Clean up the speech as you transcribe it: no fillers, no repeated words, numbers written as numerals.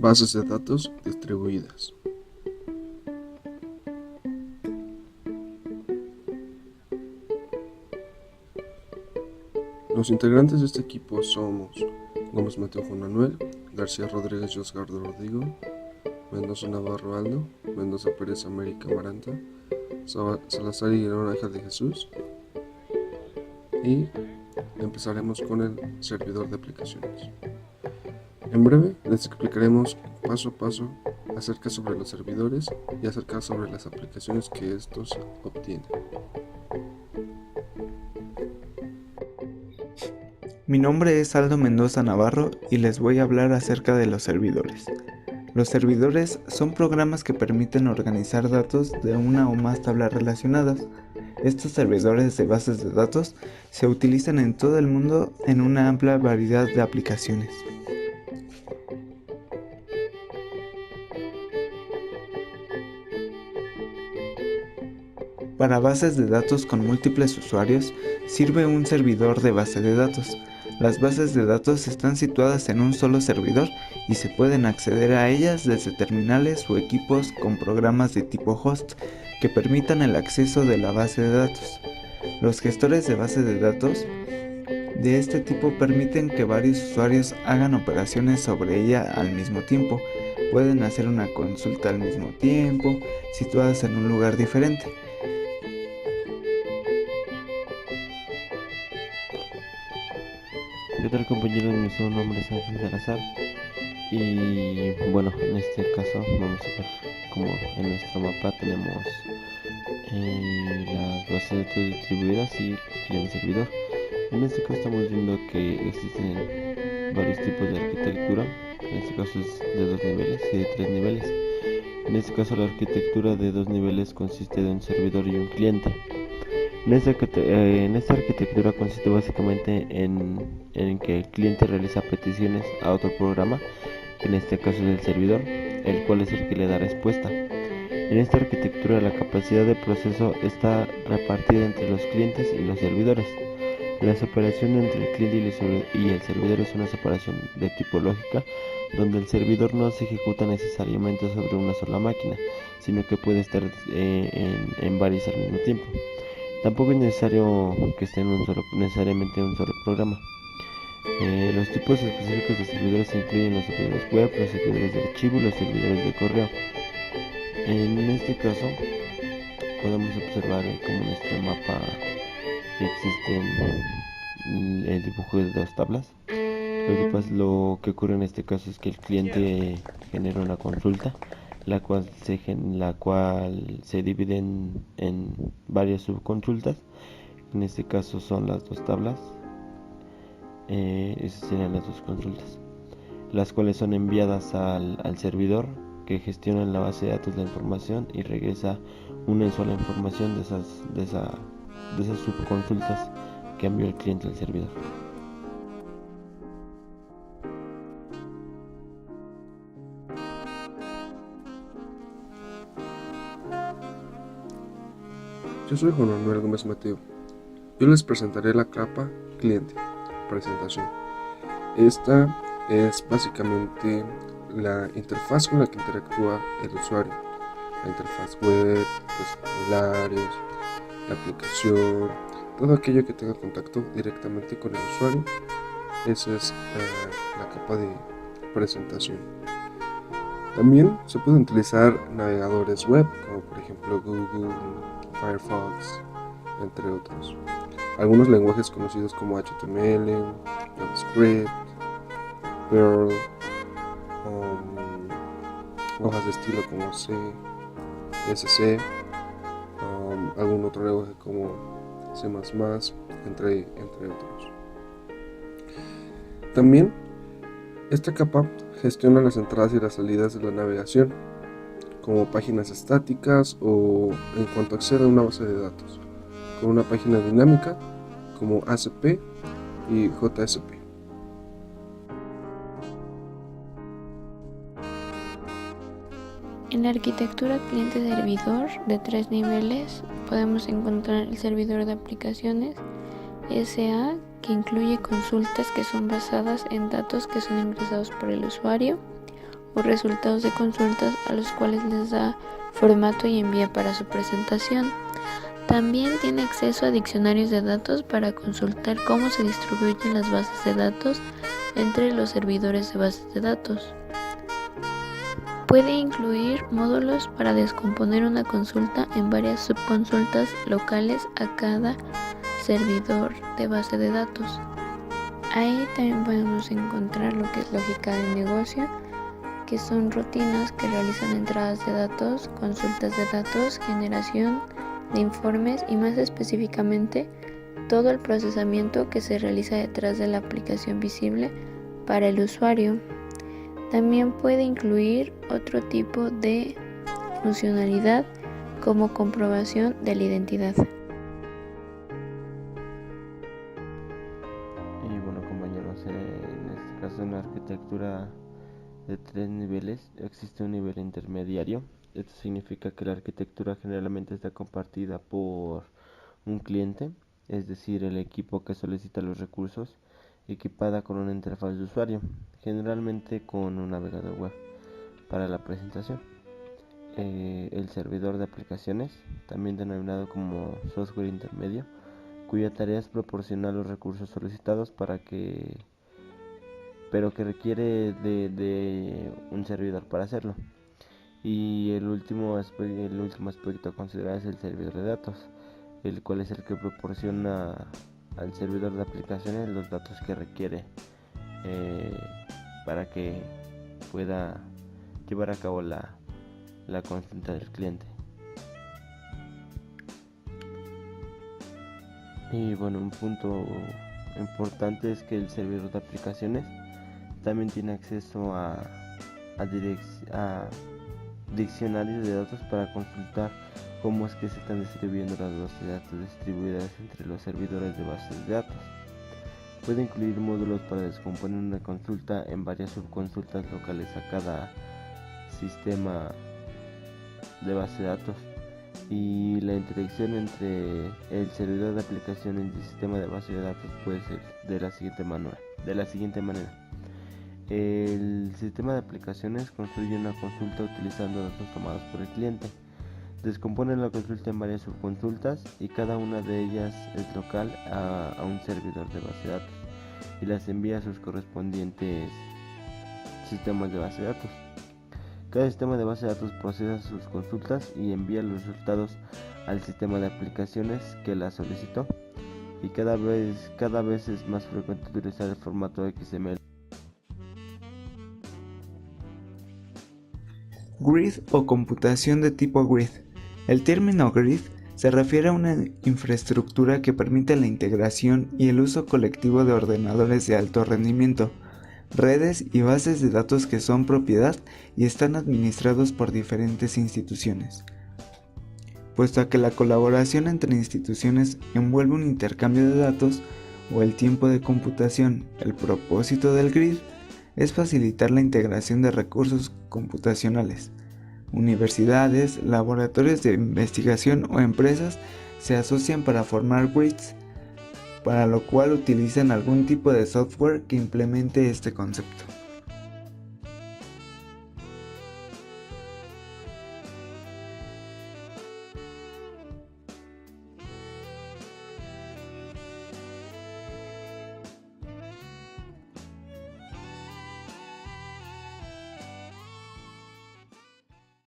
Bases de datos distribuidas. Los integrantes de este equipo somos Gómez Mateo Juan Manuel, García Rodríguez Josgardo Rodrigo, Mendoza Navarro Aldo, Mendoza Pérez América Maranta, Salazar Higuerón Ángel de Jesús. Y empezaremos con el servidor de aplicaciones. En breve les explicaremos paso a paso acerca sobre los servidores y acerca sobre las aplicaciones que estos obtienen. Mi nombre es Aldo Mendoza Navarro y les voy a hablar acerca de los servidores. Los servidores son programas que permiten organizar datos de una o más tablas relacionadas. Estos servidores de bases de datos se utilizan en todo el mundo en una amplia variedad de aplicaciones. Para bases de datos con múltiples usuarios, sirve un servidor de base de datos. Las bases de datos están situadas en un solo servidor y se pueden acceder a ellas desde terminales o equipos con programas de tipo host que permitan el acceso de la base de datos. Los gestores de base de datos de este tipo permiten que varios usuarios hagan operaciones sobre ella al mismo tiempo. Pueden hacer una consulta al mismo tiempo, situadas en un lugar diferente. ¿Qué tal, compañeros? Mi nombre es Ángel Salazar y bueno, en este caso vamos a ver cómo en nuestro mapa tenemos las bases de datos distribuidas y los clientes servidor. En este caso estamos viendo que existen varios tipos de arquitectura. En este caso es de 2 niveles y de 3 niveles. En este caso la arquitectura de 2 niveles consiste de un servidor y un cliente. En esta arquitectura consiste básicamente en que el cliente realiza peticiones a otro programa, que en este caso es el servidor, el cual es el que le da respuesta. En esta arquitectura la capacidad de proceso está repartida entre los clientes y los servidores. La separación entre el cliente y el servidor es una separación de tipo lógica, donde el servidor no se ejecuta necesariamente sobre una sola máquina, sino que puede estar en varias al mismo tiempo. Tampoco es necesario que esté necesariamente en un solo programa. Los tipos específicos de servidores incluyen los servidores web, los servidores de archivo y los servidores de correo. En este caso podemos observar como en este mapa existen el dibujo de 2 tablas. Lo que ocurre en este caso es que el cliente genera una consulta, la cual se divide en varias subconsultas. En este caso son las 2 tablas. Esas serían las 2 consultas, las cuales son enviadas al servidor, que gestiona en la base de datos la información y regresa una sola información de esas subconsultas que envió el cliente al servidor. Yo soy Juan Manuel Gómez Mateo. Yo les presentaré la capa cliente, presentación. Esta es básicamente la interfaz con la que interactúa el usuario. La interfaz web, los formularios, la aplicación, todo aquello que tenga contacto directamente con el usuario. Esa es la capa de presentación. También se pueden utilizar navegadores web, como por ejemplo Google, Firefox, entre otros. Algunos lenguajes conocidos como HTML, JavaScript, Perl, hojas de estilo como C, SC, algún otro lenguaje como C++, entre otros. También esta capa gestiona las entradas y las salidas de la navegación, como páginas estáticas o en cuanto accede a una base de datos, con una página dinámica como ACP y JSP. En la arquitectura cliente-servidor de 3 niveles podemos encontrar el servidor de aplicaciones SA, que incluye consultas que son basadas en datos que son ingresados por el usuario, o resultados de consultas a los cuales les da formato y envía para su presentación. También tiene acceso a diccionarios de datos para consultar cómo se distribuyen las bases de datos entre los servidores de bases de datos. Puede incluir módulos para descomponer una consulta en varias subconsultas locales a cada servidor de base de datos. Ahí también podemos encontrar lo que es lógica de negocio, que son rutinas que realizan entradas de datos, consultas de datos, generación de informes y más específicamente todo el procesamiento que se realiza detrás de la aplicación visible para el usuario. También puede incluir otro tipo de funcionalidad como comprobación de la identidad. Y bueno, compañeros, en este caso en la arquitectura de 3 niveles existe un nivel intermediario. Esto significa que la arquitectura generalmente está compartida por un cliente, es decir, el equipo que solicita los recursos, equipada con una interfaz de usuario, generalmente con un navegador web para la presentación. El servidor de aplicaciones, también denominado como software intermedio, cuya tarea es proporcionar los recursos solicitados pero que requiere de un servidor para hacerlo. Y el último aspecto a considerar es el servidor de datos, el cual es el que proporciona al servidor de aplicaciones los datos que requiere para que pueda llevar a cabo la consulta del cliente. Y bueno, un punto importante es que el servidor de aplicaciones también tiene acceso a diccionarios de datos para consultar cómo es que se están distribuyendo las bases de datos distribuidas entre los servidores de bases de datos. Puede incluir módulos para descomponer una consulta en varias subconsultas locales a cada sistema de base de datos, y la interacción entre el servidor de aplicaciones y el sistema de base de datos puede ser de la siguiente manera. El sistema de aplicaciones construye una consulta utilizando datos tomados por el cliente. Descompone la consulta en varias subconsultas y cada una de ellas es local a un servidor de base de datos y las envía a sus correspondientes sistemas de base de datos. Cada sistema de base de datos procesa sus consultas y envía los resultados al sistema de aplicaciones que las solicitó, y cada vez es más frecuente utilizar el formato XML. Grid o computación de tipo grid. El término grid se refiere a una infraestructura que permite la integración y el uso colectivo de ordenadores de alto rendimiento, redes y bases de datos que son propiedad y están administrados por diferentes instituciones. Puesto a que la colaboración entre instituciones envuelve un intercambio de datos o el tiempo de computación, el propósito del grid es facilitar la integración de recursos computacionales. Universidades, laboratorios de investigación o empresas se asocian para formar grids, para lo cual utilizan algún tipo de software que implemente este concepto.